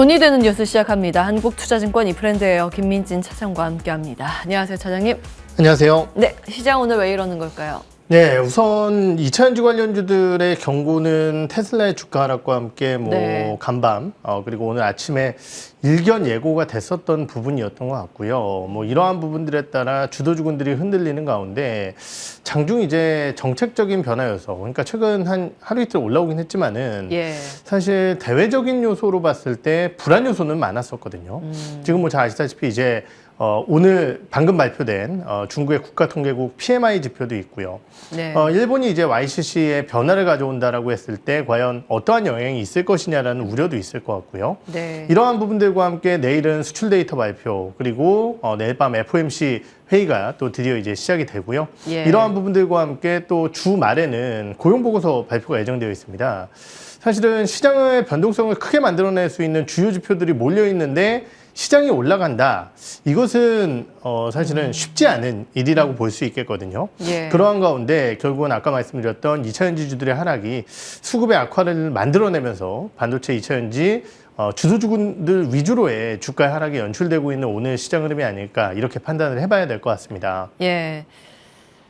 돈이 되는 뉴스 시작합니다. 한국투자증권 이프렌드예요. 김민진 차장과 함께합니다. 안녕하세요, 차장님. 안녕하세요. 네, 시장 오늘 왜 이러는 걸까요? 네, 우선 2차전지 관련주들의 경고는 테슬라의 주가 하락과 함께 네. 간밤 그리고 오늘 아침에 일견 예고가 됐었던 부분이었던 것 같고요. 이러한 부분들에 따라 주도주군들이 흔들리는 가운데 장중 이제 정책적인 변화여서 그러니까 최근 한 하루 이틀 올라오긴 했지만은 사실 대외적인 요소로 봤을 때 불안 요소는 많았었거든요. 지금 잘 아시다시피 이제 오늘 방금 발표된 중국의 국가통계국 PMI 지표도 있고요. 네. 일본이 이제 YCC에 변화를 가져온다라고 했을 때 과연 어떠한 영향이 있을 것이냐라는 우려도 있을 것 같고요. 네. 이러한 부분들과 함께 내일은 수출 데이터 발표 그리고 내일 밤 FOMC 회의가 또 드디어 이제 시작이 되고요. 이러한 부분들과 함께 또 주말에는 고용보고서 발표가 예정되어 있습니다. 사실은 시장의 변동성을 크게 만들어낼 수 있는 주요 지표들이 몰려 있는데 시장이 올라간다. 이것은 사실은 쉽지 않은 일이라고 볼 수 있겠거든요. 그러한 가운데 결국은 아까 말씀드렸던 2차전지주들의 하락이 수급의 악화를 만들어내면서 반도체 2차전지 주도주군들 위주로의 주가의 하락이 연출되고 있는 오늘 시장 흐름이 아닐까 이렇게 판단을 해봐야 될 것 같습니다. 예.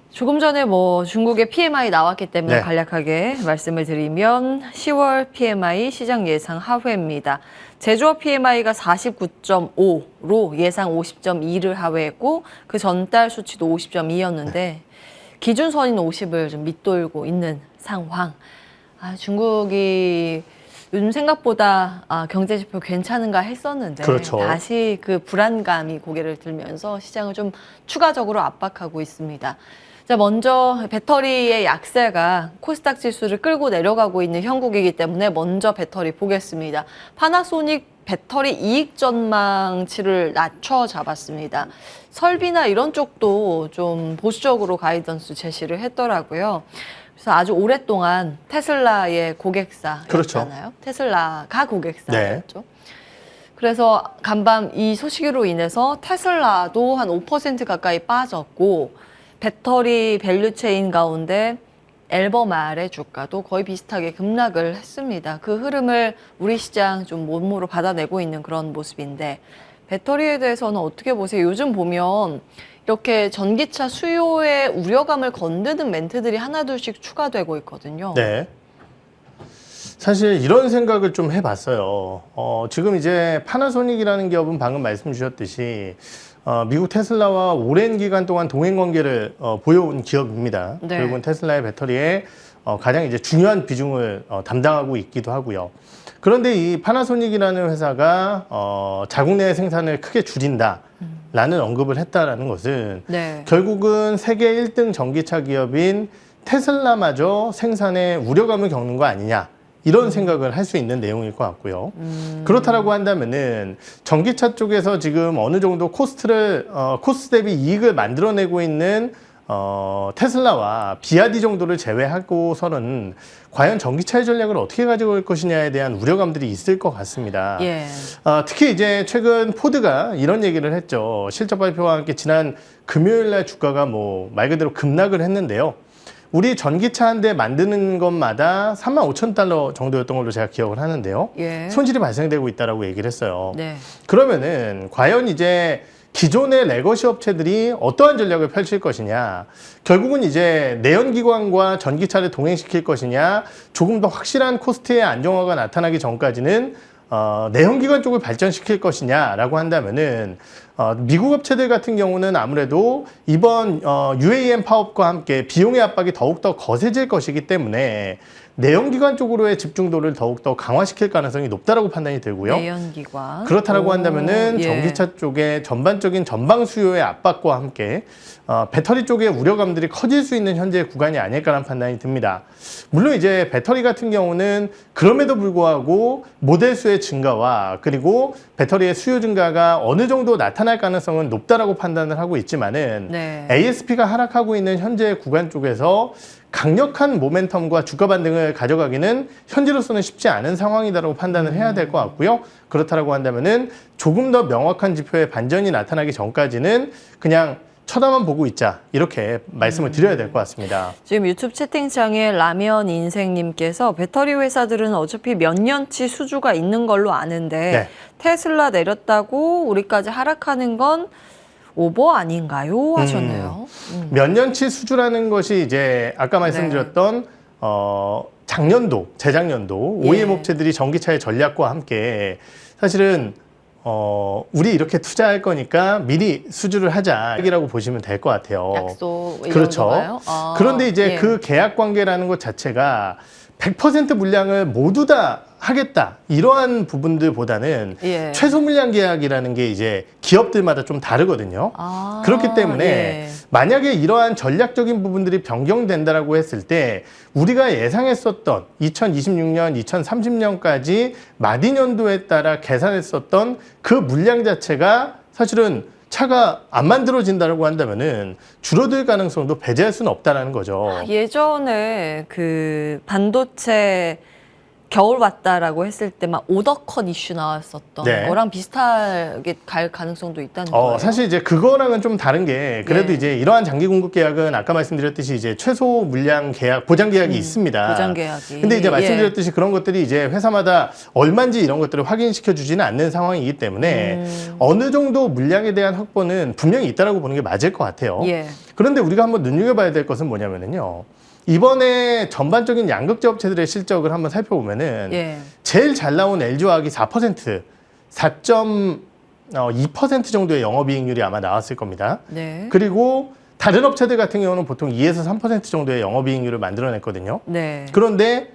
조금 전에 중국의 PMI 나왔기 때문에 간략하게 말씀을 드리면 10월 PMI 시장 예상 하회입니다. 제조업 PMI가 49.5로 예상 50.2를 하회했고 그 전달 수치도 50.2였는데 기준선인 50을 좀 밑돌고 있는 상황. 중국이 요즘 생각보다 경제 지표 괜찮은가 했었는데 다시 그 불안감이 고개를 들면서 시장을 좀 추가적으로 압박하고 있습니다. 자, 먼저 배터리의 약세가 코스닥 지수를 끌고 내려가고 있는 형국이기 때문에 먼저 배터리 보겠습니다. 파나소닉 배터리 이익 전망치를 낮춰 잡았습니다. 설비나 이런 쪽도 좀 보수적으로 가이던스 제시를 했더라고요. 그래서 아주 오랫동안 테슬라의 고객사였잖아요. 테슬라가 고객사였죠. 그래서 간밤 이 소식으로 인해서 테슬라도 한 5% 가까이 빠졌고 배터리 밸류체인 가운데 앨범R의 주가도 거의 비슷하게 급락을 했습니다. 그 흐름을 우리 시장 좀 몸으로 받아내고 있는 그런 모습인데 배터리에 대해서는 어떻게 보세요? 요즘 보면 이렇게 전기차 수요의 우려감을 건드는 멘트들이 하나둘씩 추가되고 있거든요. 네. 사실 이런 생각을 좀 해봤어요. 지금 이제 파나소닉이라는 기업은 방금 말씀 주셨듯이 미국 테슬라와 오랜 기간 동안 동행 관계를 보여온 기업입니다. 결국은 테슬라의 배터리에 가장 이제 중요한 비중을 담당하고 있기도 하고요. 그런데 이 파나소닉이라는 회사가 자국 내 생산을 크게 줄인다라는 언급을 했다라는 것은 결국은 세계 1등 전기차 기업인 테슬라마저 생산에 우려감을 겪는 거 아니냐. 이런 생각을 할 수 있는 내용일 것 같고요. 그렇다라고 한다면은 전기차 쪽에서 지금 어느 정도 코스트 대비 이익을 만들어내고 있는 테슬라와 비아디 정도를 제외하고서는 과연 전기차의 전략을 어떻게 가져올 것이냐에 대한 우려감들이 있을 것 같습니다. 특히 이제 최근 포드가 이런 얘기를 했죠. 실적 발표와 함께 지난 금요일 날 주가가 말 그대로 급락을 했는데요. 우리 전기차 한 대 만드는 것마다 35,000달러 정도였던 걸로 제가 기억을 하는데요. 손실이 발생되고 있다라고 얘기를 했어요. 그러면은 과연 이제 기존의 레거시 업체들이 어떠한 전략을 펼칠 것이냐, 결국은 이제 내연기관과 전기차를 동행시킬 것이냐, 조금 더 확실한 코스트의 안정화가 나타나기 전까지는 내연기관 쪽을 발전시킬 것이냐라고 한다면은 미국 업체들 같은 경우는 아무래도 이번 UAM 파업과 함께 비용의 압박이 더욱더 거세질 것이기 때문에 내연기관 쪽으로의 집중도를 더욱더 강화시킬 가능성이 높다라고 판단이 들고요. 내연기관. 그렇다라고 한다면은 전기차 쪽의 전반적인 전방 수요의 압박과 함께 배터리 쪽의 우려감들이 커질 수 있는 현재의 구간이 아닐까라는 판단이 듭니다. 물론 이제 배터리 같은 경우는 그럼에도 불구하고 모델 수의 증가와 그리고 배터리의 수요 증가가 어느 정도 나타날 가능성은 높다라고 판단을 하고 있지만은 ASP가 하락하고 있는 현재 구간 쪽에서 강력한 모멘텀과 주가 반등을 가져가기는 현재로서는 쉽지 않은 상황이다라고 판단을 해야 될 것 같고요. 그렇다라고 한다면은 조금 더 명확한 지표의 반전이 나타나기 전까지는 그냥 쳐다만 보고 있자 이렇게 말씀을 드려야 될 것 같습니다. 지금 유튜브 채팅창에 라면 인생님께서 배터리 회사들은 어차피 몇 년치 수주가 있는 걸로 아는데 네. 테슬라 내렸다고 우리까지 하락하는 건 오버 아닌가요? 하셨네요. 몇 년치 수주라는 것이 이제 아까 말씀드렸던 작년도, 재작년도 OEM 예. 업체들이 전기차의 전략과 함께 사실은 우리 이렇게 투자할 거니까 미리 수주를 하자라고 보시면 될 것 같아요. 약속 이런 그렇죠. 건가요? 그런데 이제 예. 그 계약 관계라는 것 자체가 100% 물량을 모두 다 하겠다 이러한 부분들보다는 예. 최소 물량 계약이라는 게 이제 기업들마다 좀 다르거든요. 그렇기 때문에 예. 만약에 이러한 전략적인 부분들이 변경된다라고 했을 때 우리가 예상했었던 2026년, 2030년까지 마디년도에 따라 계산했었던 그 물량 자체가 사실은 차가 안 만들어진다고 한다면은 줄어들 가능성도 배제할 수는 없다라는 거죠. 예전에 그 반도체 겨울 왔다라고 했을 때 막 오더컷 이슈 나왔었던 네. 거랑 비슷하게 갈 가능성도 있다는 거예요. 사실 이제 그거랑은 좀 다른 게 그래도 예. 이제 이러한 장기 공급 계약은 아까 말씀드렸듯이 이제 최소 물량 계약, 보장 계약이 있습니다. 보장 계약이. 근데 이제 말씀드렸듯이 그런 것들이 이제 회사마다 얼마인지 이런 것들을 확인시켜 주지는 않는 상황이기 때문에 어느 정도 물량에 대한 확보는 분명히 있다라고 보는 게 맞을 것 같아요. 예. 그런데 우리가 한번 눈여겨봐야 될 것은 뭐냐면요. 이번에 전반적인 양극재 업체들의 실적을 한번 살펴보면은 예. 제일 잘 나온 LG화학이 4.2% 정도의 영업이익률이 아마 나왔을 겁니다. 네. 그리고 다른 업체들 같은 경우는 보통 2에서 3% 정도의 영업이익률을 만들어냈거든요. 네. 그런데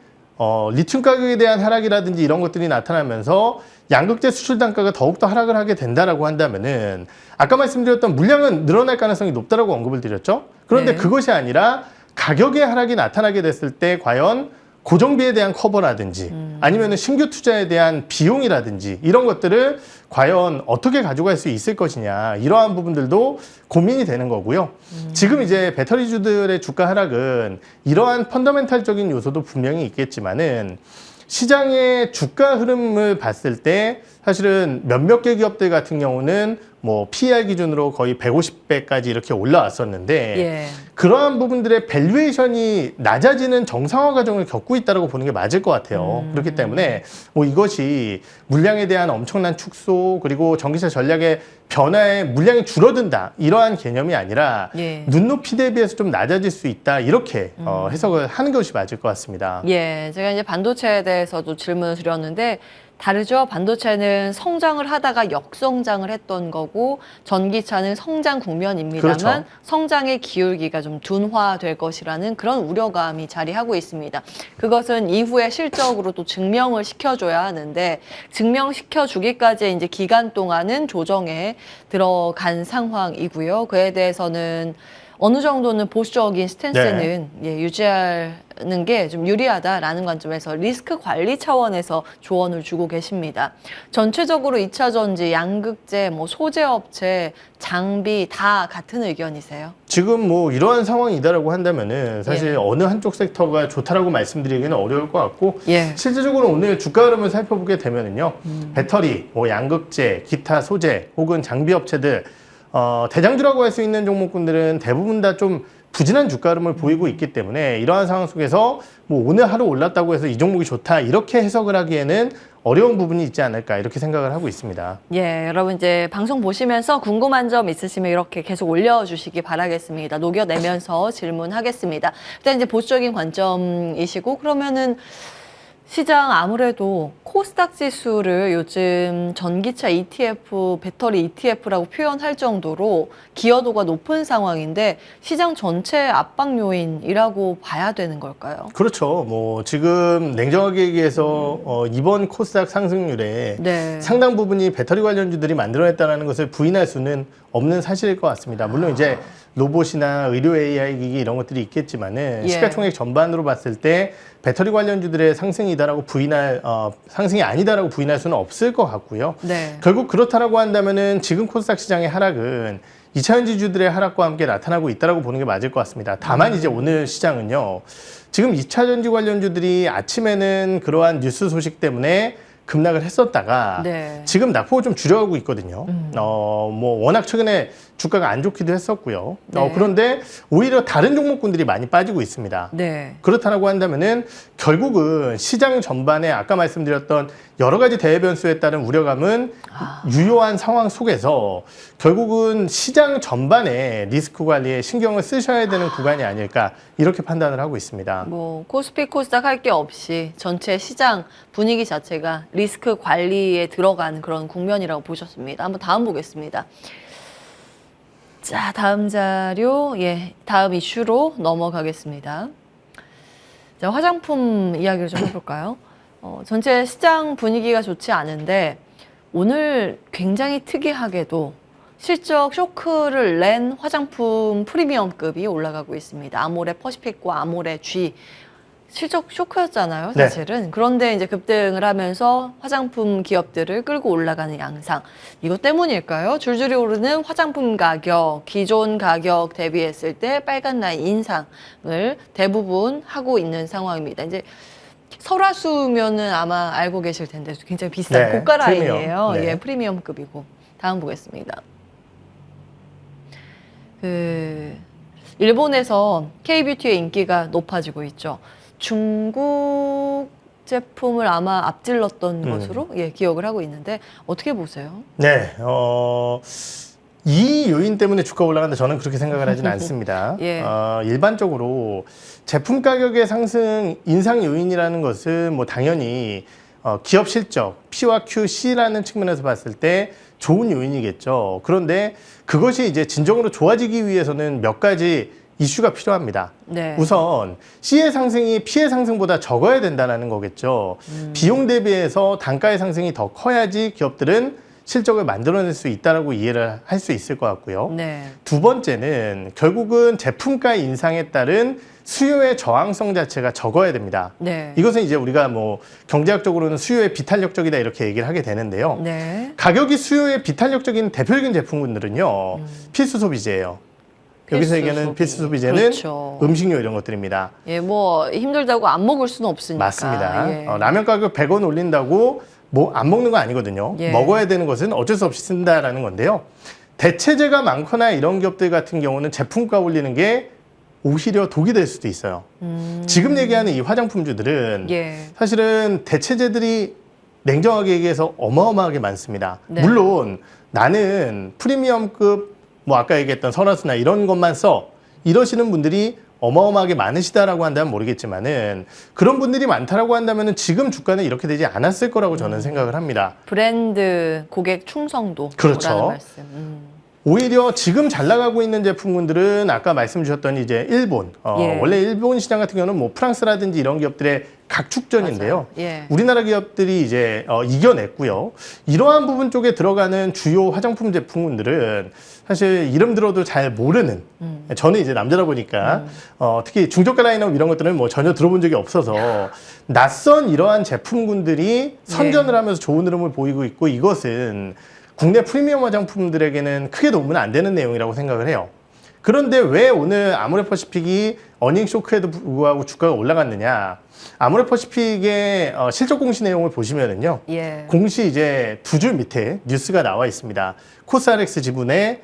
리튬 가격에 대한 하락이라든지 이런 것들이 나타나면서 양극재 수출 단가가 더욱더 하락을 하게 된다라고 한다면은 아까 말씀드렸던 물량은 늘어날 가능성이 높다라고 언급을 드렸죠. 그런데 네. 그것이 아니라 가격의 하락이 나타나게 됐을 때 과연 고정비에 대한 커버라든지 아니면 신규 투자에 대한 비용이라든지 이런 것들을 과연 어떻게 가져갈 수 있을 것이냐 이러한 부분들도 고민이 되는 거고요. 지금 이제 배터리주들의 주가 하락은 이러한 펀더멘탈적인 요소도 분명히 있겠지만은 시장의 주가 흐름을 봤을 때 사실은 몇몇 개 기업들 같은 경우는 뭐 PER 기준으로 거의 150배까지 이렇게 올라왔었는데 예. 그러한 부분들의 밸류에이션이 낮아지는 정상화 과정을 겪고 있다고 보는 게 맞을 것 같아요. 그렇기 때문에 뭐 이것이 물량에 대한 엄청난 축소 그리고 전기차 전략의 변화에 물량이 줄어든다 이러한 개념이 아니라 예. 눈높이 대비해서 좀 낮아질 수 있다 이렇게 해석을 하는 것이 맞을 것 같습니다. 예. 제가 이제 반도체에 대해서도 질문을 드렸는데 다르죠. 반도체는 성장을 하다가 역성장을 했던 거고 전기차는 성장 국면입니다만 그렇죠. 성장의 기울기가 좀 둔화될 것이라는 그런 우려감이 자리하고 있습니다. 그것은 이후에 실적으로 또 증명을 시켜줘야 하는데 증명시켜주기까지 이제 기간 동안은 조정에 들어간 상황이고요. 그에 대해서는 어느 정도는 보수적인 스탠스는 예, 유지하는 게 좀 유리하다라는 관점에서 리스크 관리 차원에서 조언을 주고 계십니다. 전체적으로 2차 전지, 양극재, 뭐 소재 업체, 장비 다 같은 의견이세요? 지금 뭐 이러한 상황이다라고 한다면은 사실 예. 어느 한쪽 섹터가 좋다라고 말씀드리기는 어려울 것 같고 예. 실질적으로 오늘 주가 흐름을 살펴보게 되면은요 배터리, 뭐 양극재, 기타 소재 혹은 장비 업체들 대장주라고 할 수 있는 종목군들은 대부분 다 좀 부진한 주가 흐름을 보이고 있기 때문에 이러한 상황 속에서 뭐 오늘 하루 올랐다고 해서 이 종목이 좋다 이렇게 해석을 하기에는 어려운 부분이 있지 않을까 이렇게 생각을 하고 있습니다. 예, 여러분 이제 방송 보시면서 궁금한 점 있으시면 이렇게 계속 올려주시기 바라겠습니다. 녹여내면서 질문하겠습니다. 일단 이제 보수적인 관점이시고 그러면은 시장 아무래도 코스닥 지수를 요즘 전기차 ETF, 배터리 ETF라고 표현할 정도로 기여도가 높은 상황인데 시장 전체 압박 요인이라고 봐야 되는 걸까요? 그렇죠. 뭐 지금 냉정하게 얘기해서 이번 코스닥 상승률에 네. 상당 부분이 배터리 관련주들이 만들어냈다는 것을 부인할 수는 없는 사실일 것 같습니다. 물론 이제 로봇이나 의료 AI 기기 이런 것들이 있겠지만은 예. 시가총액 전반으로 봤을 때 배터리 관련주들의 상승이다라고 상승이 아니다라고 부인할 수는 없을 것 같고요. 네. 결국 그렇다라고 한다면은 지금 코스닥 시장의 하락은 2차 전지주들의 하락과 함께 나타나고 있다라고 보는 게 맞을 것 같습니다. 다만 이제 오늘 시장은요. 지금 2차 전지 관련주들이 아침에는 그러한 뉴스 소식 때문에 급락을 했었다가 네. 지금 낙폭을 좀 줄여가고 있거든요. 뭐 워낙 최근에 주가가 안 좋기도 했었고요. 네. 그런데 오히려 다른 종목군들이 많이 빠지고 있습니다. 네. 그렇다고 한다면은 결국은 시장 전반에 아까 말씀드렸던 여러 가지 대외 변수에 따른 우려감은 유효한 상황 속에서 결국은 시장 전반에 리스크 관리에 신경을 쓰셔야 되는 구간이 아닐까 이렇게 판단을 하고 있습니다. 뭐 코스피 코스닥 할 게 없이 전체 시장 분위기 자체가 리스크 관리에 들어가는 그런 국면이라고 보셨습니다. 한번 다음 보겠습니다. 자, 다음 자료, 다음 이슈로 넘어가겠습니다. 자, 화장품 이야기를 좀 해볼까요? 전체 시장 분위기가 좋지 않은데 오늘 굉장히 특이하게도 실적 쇼크를 낸 화장품 프리미엄급이 올라가고 있습니다. 아모레 퍼시픽과 아모레 G. 실적 쇼크였잖아요, 사실은. 네. 그런데 이제 급등을 하면서 화장품 기업들을 끌고 올라가는 양상. 이것 때문일까요? 줄줄이 오르는 화장품 가격, 기존 가격 대비했을 때 빨간 라인 인상을 대부분 하고 있는 상황입니다. 이제 설화수면은 아마 알고 계실 텐데 굉장히 비싼 고가 라인이에요. 네. 예, 프리미엄급이고. 다음 보겠습니다. 일본에서 K-뷰티의 인기가 높아지고 있죠. 중국 제품을 아마 앞질렀던 것으로 기억을 하고 있는데 어떻게 보세요? 네, 이 요인 때문에 주가 올라간다 저는 그렇게 생각을 하지는 않습니다. 일반적으로 제품 가격의 상승 인상 요인이라는 것은 뭐 당연히 기업 실적 P와 Q, C라는 측면에서 봤을 때 좋은 요인이겠죠. 그런데 그것이 이제 진정으로 좋아지기 위해서는 몇 가지 이슈가 필요합니다. 네. 우선 C의 상승이 P의 상승보다 적어야 된다는 거겠죠. 비용 대비해서 단가의 상승이 더 커야지 기업들은 실적을 만들어낼 수 있다라고 이해를 할 수 있을 것 같고요. 네. 두 번째는 결국은 제품가 인상에 따른 수요의 저항성 자체가 적어야 됩니다. 네. 이것은 이제 우리가 뭐 경제학적으로는 수요의 비탄력적이다 이렇게 얘기를 하게 되는데요. 네. 가격이 수요의 비탄력적인 대표적인 제품군들은요. 필수 소비재예요. 여기서 얘기하는 필수 소비재는 그렇죠. 음식료 이런 것들입니다. 예, 뭐 힘들다고 안 먹을 수는 없으니까. 맞습니다. 라면 가격 100원 올린다고 뭐 안 먹는 거 아니거든요. 먹어야 되는 것은 어쩔 수 없이 쓴다라는 건데요. 대체재가 많거나 이런 기업들 같은 경우는 제품가 올리는 게 오히려 독이 될 수도 있어요. 지금 얘기하는 이 화장품주들은 사실은 대체재들이 냉정하게 얘기해서 어마어마하게 많습니다. 네. 물론 나는 프리미엄급 뭐 아까 얘기했던 설화수나 이런 것만 써 이러시는 분들이 어마어마하게 많으시다라고 한다면 모르겠지만은 그런 분들이 많다라고 한다면은 지금 주가는 이렇게 되지 않았을 거라고 저는 생각을 합니다. 브랜드 고객 충성도. 그렇죠. 말씀. 오히려 지금 잘 나가고 있는 제품군들은 아까 말씀 주셨던 이제 일본, 원래 일본 시장 같은 경우는 뭐 프랑스라든지 이런 기업들의 각축전인데요. 우리나라 기업들이 이제 이겨냈고요. 이러한 부분 쪽에 들어가는 주요 화장품 제품군들은 사실 이름 들어도 잘 모르는, 저는 이제 남자다 보니까 특히 중저가 라인업 이런 것들은 뭐 전혀 들어본 적이 없어서 낯선 이러한 제품군들이 선전을 하면서 좋은 흐름을 보이고 있고 이것은 국내 프리미엄 화장품들에게는 크게 도움은 안 되는 내용이라고 생각을 해요. 그런데 왜 오늘 아모레 퍼시픽이 어닝 쇼크에도 불구하고 주가가 올라갔느냐? 아모레 퍼시픽의 실적 공시 내용을 보시면은요. 공시 이제 두 줄 밑에 뉴스가 나와 있습니다. 코스알엑스 지분의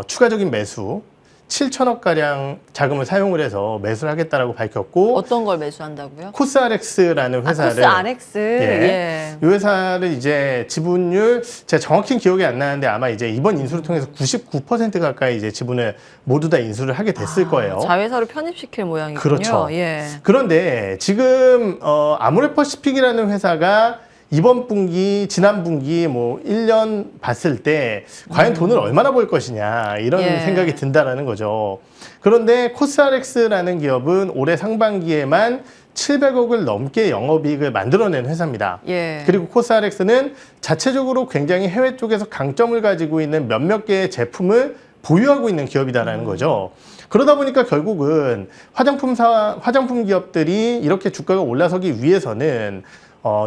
추가적인 매수 7천억가량 자금을 사용을 해서 매수를 하겠다라고 밝혔고 어떤 걸 매수한다고요? 코스알엑스라는 회사를 코스알엑스 이 회사를 이제 지분율 제가 정확히 기억이 안 나는데 아마 이제 이번 인수를 통해서 99% 가까이 이제 지분을 모두 다 인수를 하게 됐을 거예요. 자회사로 편입시킬 모양이군요. 그렇죠. 그런데 지금 아모레 퍼시픽이라는 회사가 이번 분기, 지난 분기 뭐 1년 봤을 때 과연 돈을 얼마나 벌 것이냐 이런 생각이 든다라는 거죠. 그런데 코스알엑스라는 기업은 올해 상반기에만 700억을 넘게 영업이익을 만들어낸 회사입니다. 그리고 코스알엑스는 자체적으로 굉장히 해외 쪽에서 강점을 가지고 있는 몇몇 개의 제품을 보유하고 있는 기업이다라는 거죠. 그러다 보니까 결국은 화장품 기업들이 이렇게 주가가 올라서기 위해서는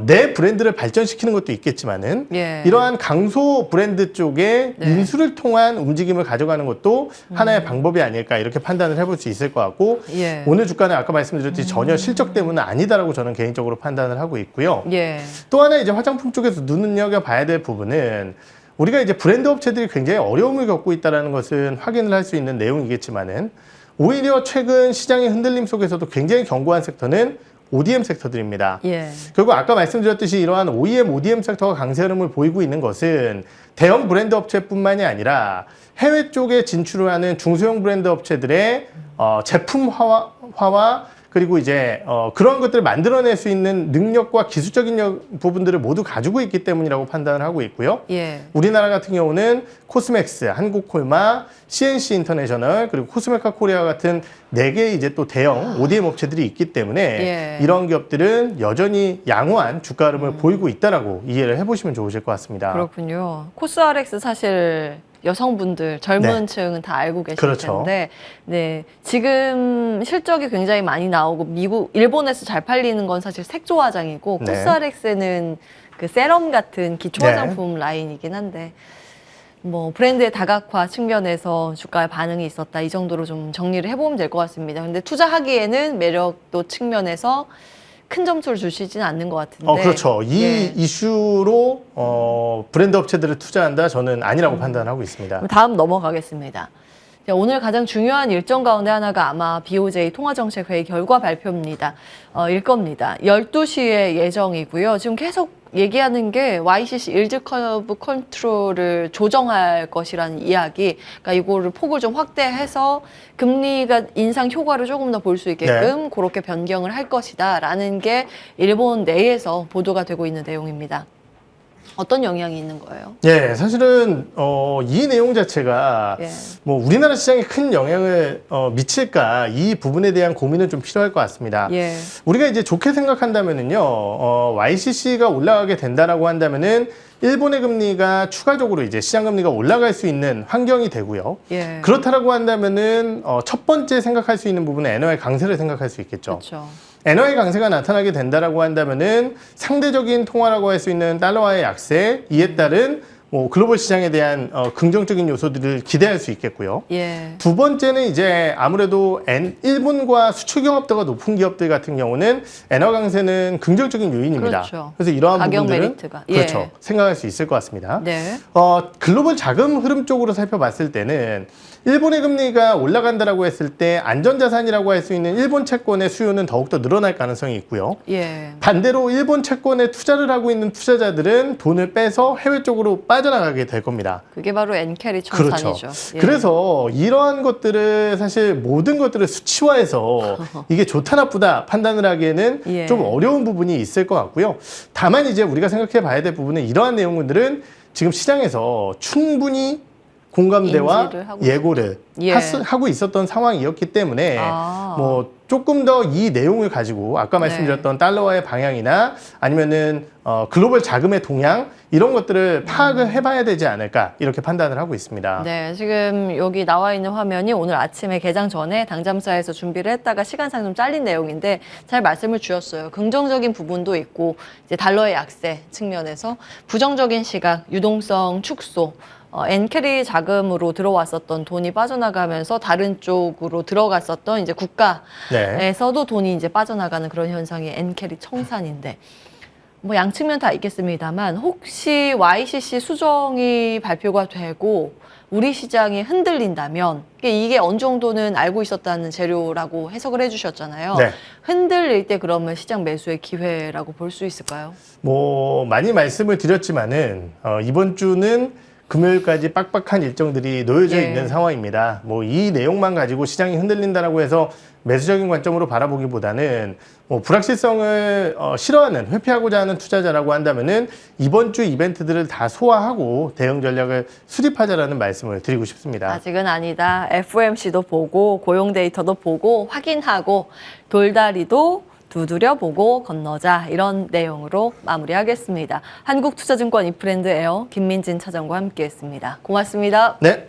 내 브랜드를 발전시키는 것도 있겠지만은 이러한 강소 브랜드 쪽에 인수를 통한 움직임을 가져가는 것도 하나의 방법이 아닐까 이렇게 판단을 해볼 수 있을 것 같고 오늘 주가는 아까 말씀드렸듯이 전혀 실적 때문은 아니다라고 저는 개인적으로 판단을 하고 있고요. 또 하나 이제 화장품 쪽에서 눈여겨 봐야 될 부분은 우리가 이제 브랜드 업체들이 굉장히 어려움을 겪고 있다는 것은 확인을 할 수 있는 내용이겠지만은 오히려 최근 시장의 흔들림 속에서도 굉장히 견고한 섹터는 ODM 섹터들입니다. 예. 결국 아까 말씀드렸듯이 이러한 OEM, ODM sek터가 강세 흐름을 보이고 있는 것은 대형 브랜드 업체뿐만이 아니라 해외 쪽에 진출을 하는 중소형 브랜드 업체들의 제품화와 그리고 이제 그런 것들을 만들어낼 수 있는 능력과 기술적인 부분들을 모두 가지고 있기 때문이라고 판단을 하고 있고요. 예. 우리나라 같은 경우는 코스맥스, 한국콜마, CNC 인터내셔널 그리고 코스메카 코리아 같은 4개의 이제 또 대형 ODM 업체들이 있기 때문에 예. 이런 기업들은 여전히 양호한 주가 흐름을 보이고 있다라고 이해를 해보시면 좋으실 것 같습니다. 그렇군요. 코스RX 사실 여성분들, 젊은 네. 층은 다 알고 계실 그렇죠. 텐데, 네. 지금 실적이 굉장히 많이 나오고, 일본에서 잘 팔리는 건 사실 색조 화장이고, 네. 코스RX는 그 세럼 같은 기초 화장품 라인이긴 한데, 뭐, 브랜드의 다각화 측면에서 주가에 반응이 있었다. 이 정도로 좀 정리를 해보면 될 것 같습니다. 근데 투자하기에는 매력도 측면에서 큰 점수를 주시지는 않는 것 같은데. 그렇죠. 이 예. 이슈로 브랜드 업체들을 투자한다? 저는 아니라고 판단하고 있습니다. 그럼 다음 넘어가겠습니다. 오늘 가장 중요한 일정 가운데 하나가 아마 BOJ 통화정책회의 결과 발표입니다. 일 겁니다. 12시에 예정이고요. 지금 계속 얘기하는 게 YCC 일드 커브 컨트롤을 조정할 것이라는 이야기. 그러니까 이거를 폭을 좀 확대해서 금리가 인상 효과를 조금 더 볼 수 있게끔 그렇게 변경을 할 것이다라는 게 일본 내에서 보도가 되고 있는 내용입니다. 어떤 영향이 있는 거예요? 예, 사실은 이 내용 자체가 예. 뭐 우리나라 시장에 큰 영향을 미칠까 이 부분에 대한 고민은 좀 필요할 것 같습니다. 예. 우리가 이제 좋게 생각한다면은요, YCC가 올라가게 된다라고 한다면은 일본의 금리가 추가적으로 이제 시장 금리가 올라갈 수 있는 환경이 되고요. 예. 그렇다라고 한다면은 첫 번째 생각할 수 있는 부분은 엔화의 강세를 생각할 수 있겠죠. 그렇죠. 엔화의 강세가 나타나게 된다라고 한다면은 상대적인 통화라고 할 수 있는 달러화의 약세, 이에 따른 뭐 글로벌 시장에 대한 긍정적인 요소들을 기대할 수 있겠고요. 예. 두 번째는 이제 아무래도 일본과 수출 경합도가 높은 기업들 같은 경우는 엔화 강세는 긍정적인 요인입니다. 그렇죠. 그래서 이러한 가격 부분들은 메리트가. 예. 그렇죠. 생각할 수 있을 것 같습니다. 네. 글로벌 자금 흐름 쪽으로 살펴봤을 때는 일본의 금리가 올라간다라고 했을 때 안전자산이라고 할 수 있는 일본 채권의 수요는 더욱더 늘어날 가능성이 있고요. 예. 반대로 일본 채권에 투자를 하고 있는 투자자들은 돈을 빼서 해외 쪽으로 빠져나가게 될 겁니다. 그게 바로 엔캐리 청산이죠. 그렇죠. 예. 그래서 이러한 것들을 사실 모든 것들을 수치화해서 이게 좋다 나쁘다 판단을 하기에는 예. 좀 어려운 부분이 있을 것 같고요. 다만 이제 우리가 생각해 봐야 될 부분은 이러한 내용들은 지금 시장에서 충분히 공감대와 인지를 하고 예고를 예. 하고 있었던 상황이었기 때문에 뭐 조금 더 이 내용을 가지고 아까 말씀드렸던 달러화의 방향이나 아니면은 글로벌 자금의 동향 이런 것들을 파악을 해봐야 되지 않을까 이렇게 판단을 하고 있습니다. 네, 지금 여기 나와 있는 화면이 오늘 아침에 개장 전에 당잠사에서 준비를 했다가 시간상 좀 잘린 내용인데 잘 말씀을 주셨어요. 긍정적인 부분도 있고 이제 달러의 약세 측면에서 부정적인 시각, 유동성 축소. 엔캐리 자금으로 들어왔었던 돈이 빠져나가면서 다른 쪽으로 들어갔었던 이제 국가에서도 돈이 이제 빠져나가는 그런 현상이 엔캐리 청산인데 뭐 양측면 다 있겠습니다만 혹시 YCC 수정이 발표가 되고 우리 시장이 흔들린다면 이게 어느 정도는 알고 있었다는 재료라고 해석을 해주셨잖아요. 네. 흔들릴 때 그러면 시장 매수의 기회라고 볼 수 있을까요? 뭐 많이 말씀을 드렸지만은 이번 주는 금요일까지 빡빡한 일정들이 놓여져 예. 있는 상황입니다. 뭐 이 내용만 가지고 시장이 흔들린다라고 해서 매수적인 관점으로 바라보기보다는 뭐 불확실성을 싫어하는 회피하고자 하는 투자자라고 한다면은 이번 주 이벤트들을 다 소화하고 대응 전략을 수립하자라는 말씀을 드리고 싶습니다. 아직은 아니다. FOMC도 보고 고용 데이터도 보고 확인하고 돌다리도 두드려보고 건너자 이런 내용으로 마무리하겠습니다. 한국투자증권 이프랜드 에어 김민진 차장과 함께했습니다. 고맙습니다. 네.